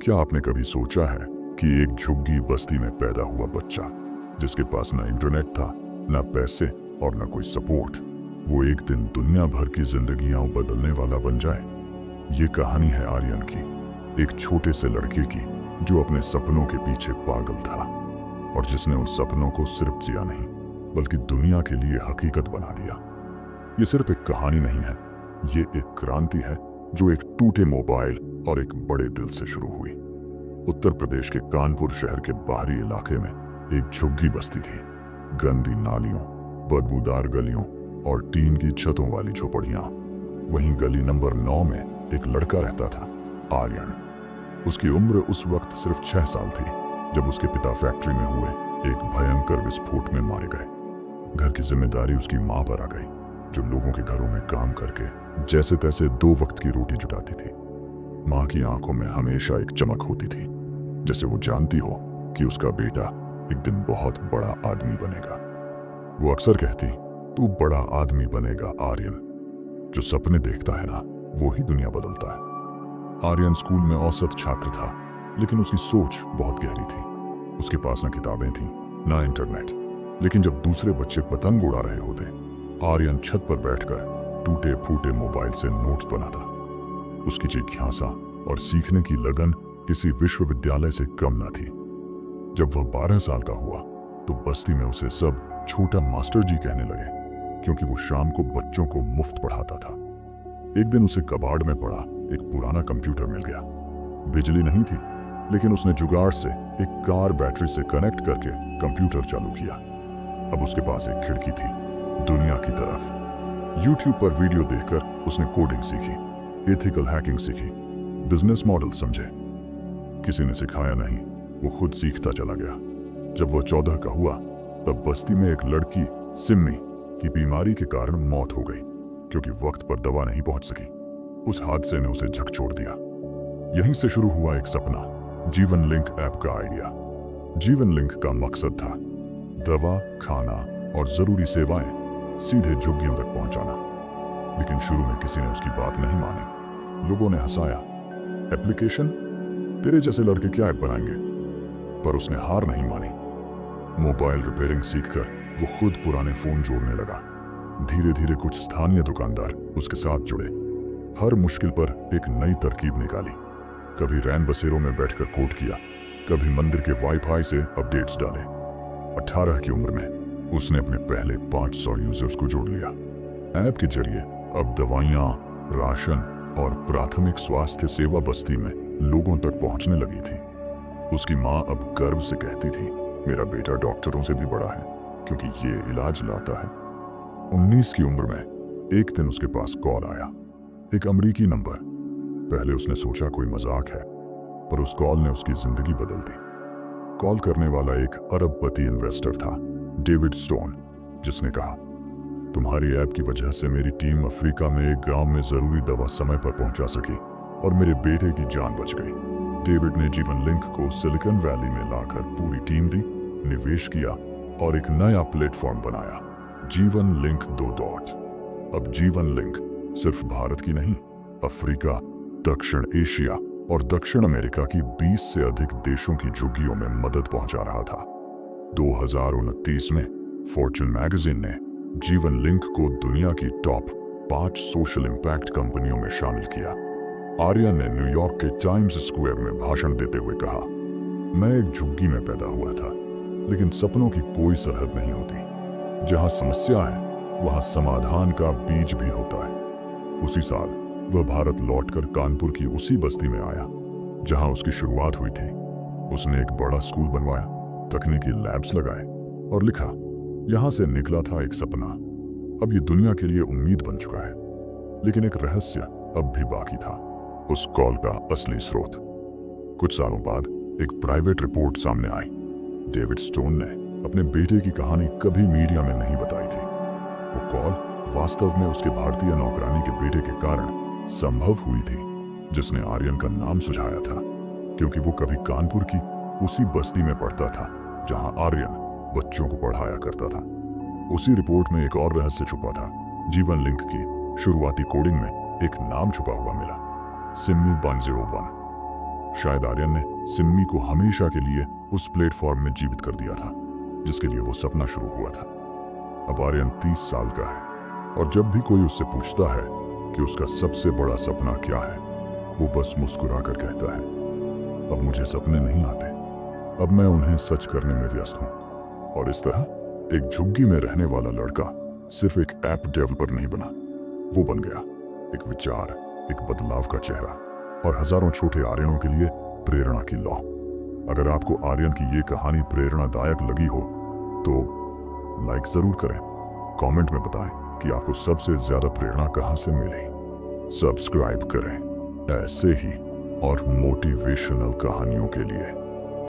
क्या आपने कभी सोचा है कि एक झुग्गी बस्ती में पैदा हुआ बच्चा जिसके पास ना इंटरनेट था, ना पैसे और ना कोई सपोर्ट, वो एक दिन दुनिया भर की जिंदगियां बदलने वाला बन जाए? ये कहानी है आर्यन की, एक छोटे से लड़के की जो अपने सपनों के पीछे पागल था और जिसने उन सपनों को सिर्फ जिया नहीं बल्कि दुनिया के लिए हकीकत बना दिया। ये सिर्फ एक कहानी नहीं है, ये एक क्रांति है जो एक टूटे मोबाइल और एक बड़े दिल से शुरू हुई। उत्तर प्रदेश के कानपुर शहर के बाहरी इलाके में एक झुग्गी बस्ती थी। गंदी नालियों, बदबूदार गलियों और टीन की छतों वाली झोपड़ियां। वहीं गली नंबर 9 में एक लड़का रहता था, आर्यन। उसकी उम्र उस वक्त सिर्फ 6 साल थी जब उसके पिता फैक्ट्री में हुए एक भयंकर विस्फोट में मारे गए। घर की जिम्मेदारी उसकी मां पर आ गई, जो लोगों के घरों में काम करके जैसे तैसे 2 वक्त की रोटी जुटाती थी। मां की आंखों में हमेशा एक चमक होती थी, जैसे वो जानती हो कि उसका बेटा एक दिन बहुत बड़ा आदमी बनेगा। वो अक्सर कहती, तू बड़ा आदमी बनेगा आर्यन। जो सपने देखता है ना, वो ही दुनिया बदलता है। आर्यन स्कूल में औसत छात्र था, लेकिन उसकी सोच बहुत गहरी थी। उसके पास ना किताबें थीं, ना इंटरनेट, लेकिन जब दूसरे बच्चे पतंग उड़ा रहे होते, आर्यन छत पर बैठकर टूटे फूटे मोबाइल से नोट्स बनाता। उसकी जिज्ञासा और सीखने की लगन किसी विश्वविद्यालय से कम न थी। जब वह 12 साल का हुआ तो बस्ती में उसे सब छोटा मास्टर जी कहने लगे, क्योंकि वो शाम को बच्चों को मुफ्त पढ़ाता था। एक दिन उसे कबाड़ में पड़ा एक पुराना कंप्यूटर मिल गया। बिजली नहीं थी, लेकिन उसने जुगाड़ से एक कार बैटरी से कनेक्ट करके कंप्यूटर चालू किया। अब उसके पास एक खिड़की थी दुनिया की तरफ। YouTube पर वीडियो देखकर उसने कोडिंग सीखी, एथिकल हैकिंग सीखी, बिजनेस मॉडल समझे। किसी ने सिखाया नहीं, वो खुद सीखता चला गया। जब वो 14 का हुआ तब बस्ती में एक लड़की सिम्मी की बीमारी के कारण मौत हो गई, क्योंकि वक्त पर दवा नहीं पहुंच सकी। उस हादसे ने उसे झकझोर दिया। यहीं से शुरू हुआ एक सपना, जीवन लिंक ऐप का आइडिया। जीवन लिंक का मकसद था दवा, खाना और जरूरी सेवाएं सीधे झुग्गियों तक पहुंचाना। लेकिन शुरू में किसी ने उसकी बात नहीं मानी। लोगों ने हंसाया, एप्लीकेशन, तेरे जैसे लड़के क्या ऐप बनाएंगे? पर उसने हार नहीं मानी। मोबाइल रिपेयरिंग सीखकर वो खुद पुराने फोन जोड़ने लगा। धीरे धीरे कुछ स्थानीय दुकानदार उसके साथ जुड़े। हर मुश्किल पर एक नई तरकीब निकाली। कभी रैन बसेरों में बैठकर कोड किया, कभी मंदिर के वाईफाई से अपडेट्स डाले। 18 की उम्र में उसने अपने पहले 500 यूजर्स को जोड़ लिया। ऐप के जरिए अब दवाइयां, राशन और प्राथमिक स्वास्थ्य सेवा बस्ती में लोगों तक पहुंचने लगी थी। उसकी मां अब गर्व से कहती थी, मेरा बेटा डॉक्टरों से भी बड़ा है, क्योंकि ये इलाज लाता है। 19 की उम्र में एक दिन उसके पास कॉल आया, एक अमेरिकी नंबर। पहले उसने सोचा कोई मजाक है, पर उस कॉल ने उसकी जिंदगी बदल दी। कॉल करने वाला एक अरबपति इन्वेस्टर था, डेविड स्टोन, जिसने कहा, तुम्हारी ऐप की वजह से मेरी टीम अफ्रीका में एक गांव में जरूरी दवा समय पर पहुंचा सकी और मेरे बेटे की जान बच गई। डेविड ने जीवन लिंक को सिलिकॉन वैली में लाकर पूरी टीम दी, निवेश किया और एक नया प्लेटफॉर्म बनाया, जीवन लिंक 2. अब जीवन लिंक सिर्फ भारत की नहीं, अफ्रीका, दक्षिण एशिया और दक्षिण अमेरिका की 20 से अधिक देशों की झुग्गियों में मदद पहुंचा रहा था। 2029 में फॉर्च्यून मैगजीन ने जीवन लिंक को दुनिया की टॉप 5 सोशल इंपैक्ट कंपनियों में शामिल किया। आर्यन ने न्यूयॉर्क के टाइम्स स्क्वायर में भाषण देते हुए कहा, मैं एक झुग्गी में पैदा हुआ था, लेकिन सपनों की कोई सरहद नहीं होती। जहां समस्या है वहां समाधान का बीज भी होता है। उसी साल वह भारत लौटकर कानपुर की उसी बस्ती में आया जहां उसकी शुरुआत हुई थी। उसने एक बड़ा स्कूल बनवाया, तकनीकी लैब्स लगाए और लिखा, यहां से निकला था एक सपना, अब ये दुनिया के लिए उम्मीद बन चुका है। लेकिन एक रहस्य अब भी बाकी था, उस कॉल का असली स्रोत। कुछ सालों बाद एक प्राइवेट रिपोर्ट सामने आई। डेविड स्टोन ने अपने बेटे की कहानी कभी मीडिया में नहीं बताई थी। वो कॉल वास्तव में उसके भारतीय नौकरानी के बेटे के कारण संभव हुई थी, जिसने आर्यन का नाम सुझाया था, क्योंकि वो कभी कानपुर की उसी बस्ती में पढ़ता था जहां आर्यन बच्चों को पढ़ाया करता था। उसी रिपोर्ट में एक और रहस्य छुपा था। जीवन लिंक की शुरुआती कोडिंग में एक नाम छुपा हुआ मिला, सिम्मी 101। शायद आर्यन ने सिम्मी को हमेशा के लिए उस प्लेटफॉर्म में जीवित कर दिया था जिसके लिए वो सपना शुरू हुआ था। अब आर्यन 30 साल का है और जब भी कोई उससे पूछता है कि उसका सबसे बड़ा सपना क्या है, वो बस मुस्कुरा कर कहता है, अब मुझे सपने नहीं आते, अब मैं उन्हें सच करने में व्यस्त हूँ। और इस तरह एक झुग्गी में रहने वाला लड़का सिर्फ एक ऐप डेवलपर नहीं बना, वो बन गया एक विचार, एक बदलाव का चेहरा और हजारों छोटे आर्यनों के लिए प्रेरणा की लौ। अगर आपको आर्यन की ये कहानी प्रेरणादायक लगी हो तो लाइक जरूर करें, कमेंट में बताएं कि आपको सबसे ज्यादा प्रेरणा कहां से मिली। सब्सक्राइब करें ऐसे ही और मोटिवेशनल कहानियों के लिए।